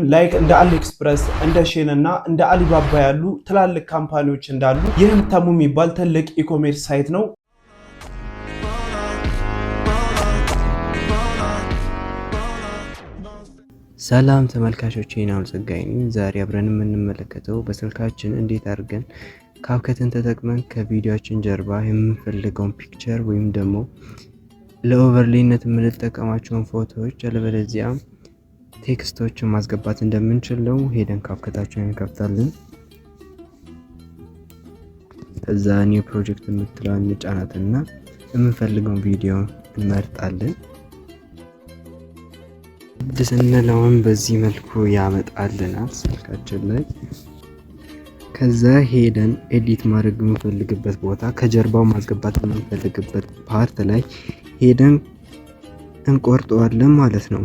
ላይክ እንደ አሊኤክስፕረስ እንደ ሼን እና እንደ አሊባባ ያሉ ትላልቅ ካምፓኒዎች እንዳሉ ይህም ተሙ የሚባል ትልቅ ኢኮሜርስ ሳይት ነው። ሰላም ተመልካቾቼ፣ ናው ጸጋይ ነኝ። ዛሬ አብረን የምንመለከተው በስልካችን እንዴት አድርገን ካፕከትን ተጠቅመን ከቪዲዮአችን ጀርባ የምንፈልገውን ፒክቸር ወይም ደግሞ ለኦቨርሌይነት የምንጠቀማቸውን ፎቶዎች አለበለዚያ ቴክስቶችን ማስገባት እንደምንችል ነው። ሄደን ካፕከታችንን እንከፍታለን። ከዛ ኒው ፕሮጀክት የምትለውን እንጫናትና የምንፈልገውን ቪዲዮ እንመርጣለን። ስንለውን በዚህ መልኩ ያመጣልናል ስልካችን ላይ። ከዛ ሄደን ኤዲት ማድረግ የምንፈልግበት ቦታ ከጀርባው ማስገባት የምንፈልግበት ፓርት ላይ ሄደን እንቆርጠዋለን ማለት ነው።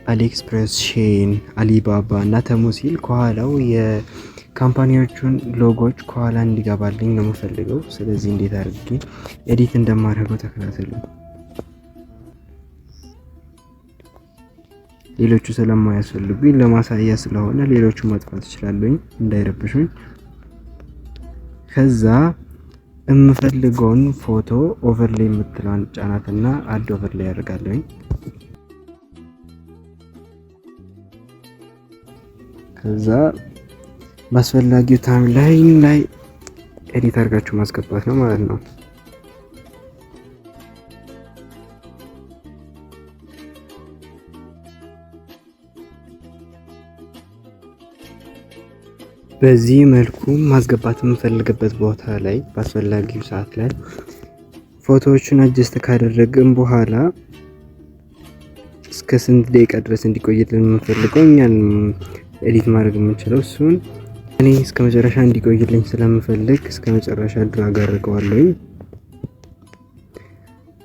አሊኤክስፕረስ፣ ሼን፣ አሊባባ እና ተሙ ሲል ከኋላው የካምፓኒዎቹን ሎጎዎች ከኋላ እንዲገባልኝ ነው የምፈልገው። ስለዚህ እንዴት አድርጌ ኤዲት እንደማደርገው ተከታተሉ። ሌሎቹ ስለማያስፈልጉኝ ለማሳያ ስለሆነ ሌሎቹ ማጥፋት እችላለሁ እንዳይረብሹኝ። ከዛ የምፈልገውን ፎቶ ኦቨርሌይ የምትለውን ጫናትና አድ ኦቨርሌይ ያደርጋለሁ። ከዛ በአስፈላጊው ታይምላይን ላይ ኤዲት አድርጋችሁ ማስገባት ነው ማለት ነው። በዚህ መልኩ ማስገባት የምፈልግበት ቦታ ላይ በአስፈላጊው ሰዓት ላይ ፎቶዎቹን አጀስት ካደረግን በኋላ እስከ ስንት ደቂቃ ድረስ እንዲቆይልን የምፈልገው እኛን ኤዲት ማድረግ የምንችለው እሱን እኔ እስከ መጨረሻ እንዲቆይልኝ ስለምፈልግ እስከ መጨረሻ ድራግ አድርገዋለሁ።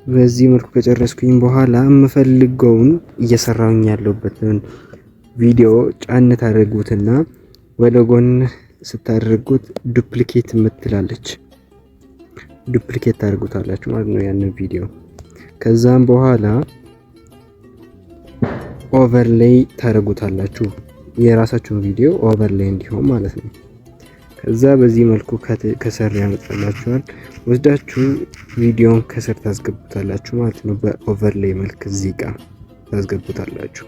በዚህ መልኩ ከጨረስኩኝ በኋላ የምፈልገውን እየሰራሁኝ ያለሁበትን ቪዲዮ ጫን ታደርጉትና ወደ ጎን ስታደርጉት ዱፕሊኬት የምትላለች ዱፕሊኬት ታደርጉታላችሁ ማለት ነው ያንን ቪዲዮ። ከዛም በኋላ ኦቨርሌይ ታደርጉታላችሁ የራሳችሁን ቪዲዮ ኦቨርሌይ እንዲሆን ማለት ነው። ከዛ በዚህ መልኩ ከስር ያመጣላችኋል። ወስዳችሁ ቪዲዮን ከስር ታስገቡታላችሁ ማለት ነው። በኦቨርሌይ መልክ እዚህ ጋር ታስገቡታላችሁ።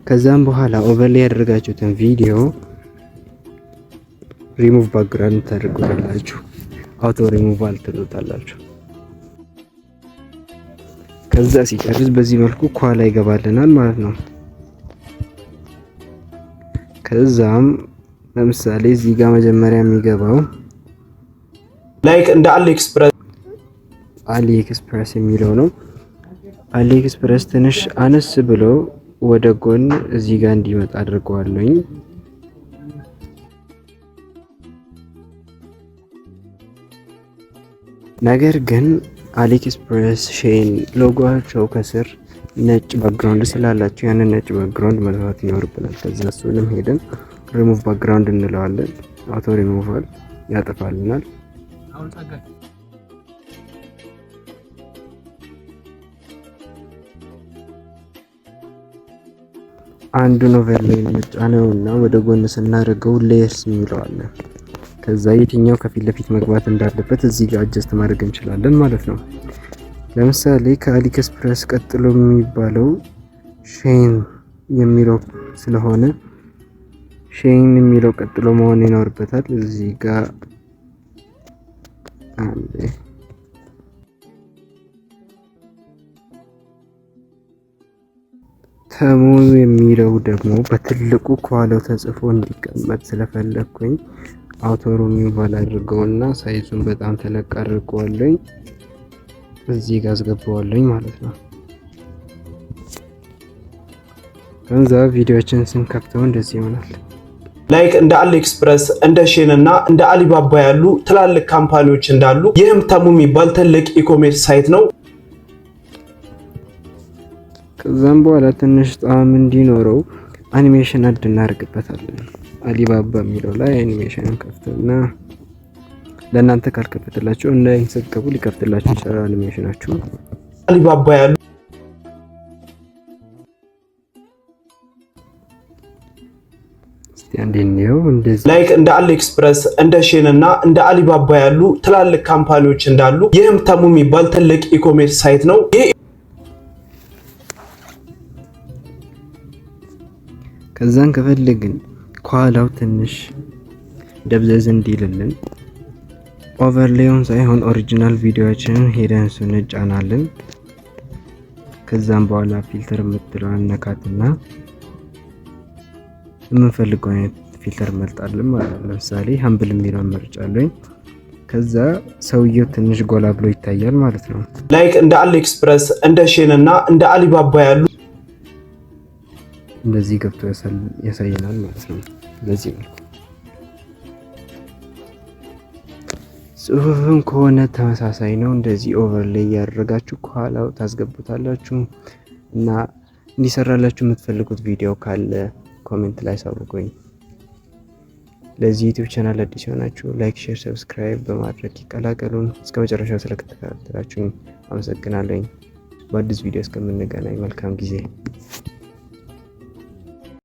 ከዛም በኋላ ኦቨርሌይ ያደረጋችሁትን ቪዲዮ ሪሙቭ ባክግራውንድ ታደርጉታላችሁ። አውቶ ሪሙቫል ትሉታላችሁ። ከዛ ሲጨርስ በዚህ መልኩ ከኋላ ይገባልናል ማለት ነው። ከዛም ለምሳሌ እዚህ ጋር መጀመሪያ የሚገባው ላይክ እንደ አሊኤክስፕረስ የሚለው ነው። አሊኤክስፕረስ ትንሽ አነስ ብሎ ወደ ጎን እዚህ ጋር እንዲመጣ አድርገዋለሁ። ነገር ግን አሊኤክስፕረስ፣ ሼን ሎጎአቸው ከስር ነጭ ባክግራውንድ ስላላቸው ያንን ነጭ ባክግራውንድ መጥፋት ይኖርብናል። ከዛ እሱንም ሄደን ሪሙቭ ባክግራውንድ እንለዋለን። አውቶ ሪሙቫል ያጠፋልናል። አንዱን ኦቨርሌይ እንጫነውና ወደ ጎን ስናደርገው ሌየርስ እንለዋለን። ከዛ የትኛው ከፊት ለፊት መግባት እንዳለበት እዚህ ጋር አጀስት ማድረግ እንችላለን ማለት ነው። ለምሳሌ ከአሊኤክስፕረስ ቀጥሎ የሚባለው ሼን የሚለው ስለሆነ ሼን የሚለው ቀጥሎ መሆን ይኖርበታል። እዚህ ጋር ተሙ የሚለው ደግሞ በትልቁ ከኋላው ተጽፎ እንዲቀመጥ ስለፈለኩኝ አውቶ ሪሙቫል አድርገውና ሳይዙን በጣም ተለቅ አድርገዋለሁ። እዚህ ጋር አስገባዋለሁ ማለት ነው። ከዛ ቪዲዮአችን ስንከፍተው እንደዚህ ይሆናል። ላይክ እንደ አሊኤክስፕረስ እንደ ሼን እና እንደ አሊባባ ያሉ ትላልቅ ካምፓኒዎች እንዳሉ ይህም ተሙ የሚባል ትልቅ ኢኮሜርስ ሳይት ነው። ከዛም በኋላ ትንሽ ጣዕም እንዲኖረው አኒሜሽን አድ እናደርግበታለን። አሊባባ የሚለው ላይ አኒሜሽን ከፍተና ለእናንተ ካልከፈተላችሁ እና ይንሰቀቡ ሊከፍትላችሁ ይችላል አኒሜሽናችሁ። አሊባባ ያሉ እስቲ አንዴ ነው እንደዚህ ላይክ እንደ አሊኤክስፕረስ እንደ ሼን እና እንደ አሊባባ ያሉ ትላልቅ ካምፓኒዎች እንዳሉ ይህም ተሙ የሚባል ትልቅ ኢኮሜርስ ሳይት ነው። ከዛን ከፈለግን ኳላው ትንሽ ደብዘዝ እንዲልልን ኦቨርሌውን ሳይሆን ኦሪጂናል ቪዲዮዎችን ሄደን እንጫናለን። ከዛም በኋላ ፊልተር የምትለዋን ነካትና የምንፈልገው አይነት ፊልተር መልጣለን ማለት ነው። ለምሳሌ ሃምብል የሚለውን መርጫለሁ። ከዛ ሰውየው ትንሽ ጎላ ብሎ ይታያል ማለት ነው። ላይክ እንደ አሊኤክስፕረስ እንደ ሼን እና እንደ አሊባባ ያሉ እንደዚህ ገብቶ ያሳየናል ማለት ነው። ለዚህ ነው ጽሁፍም ከሆነ ተመሳሳይ ነው። እንደዚህ ኦቨርሌይ ያደረጋችሁ ከኋላው ታስገቡታላችሁ እና እንዲሰራላችሁ የምትፈልጉት ቪዲዮ ካለ ኮሜንት ላይ ሳውቁኝ። ለዚህ ዩቲዩብ ቻናል አዲስ የሆናችሁ ላይክ፣ ሼር፣ ሰብስክራይብ በማድረግ ይቀላቀሉን። እስከ መጨረሻው ስለተከታተላችሁኝ አመሰግናለሁ። በአዲስ ቪዲዮ እስከምንገናኝ መልካም ጊዜ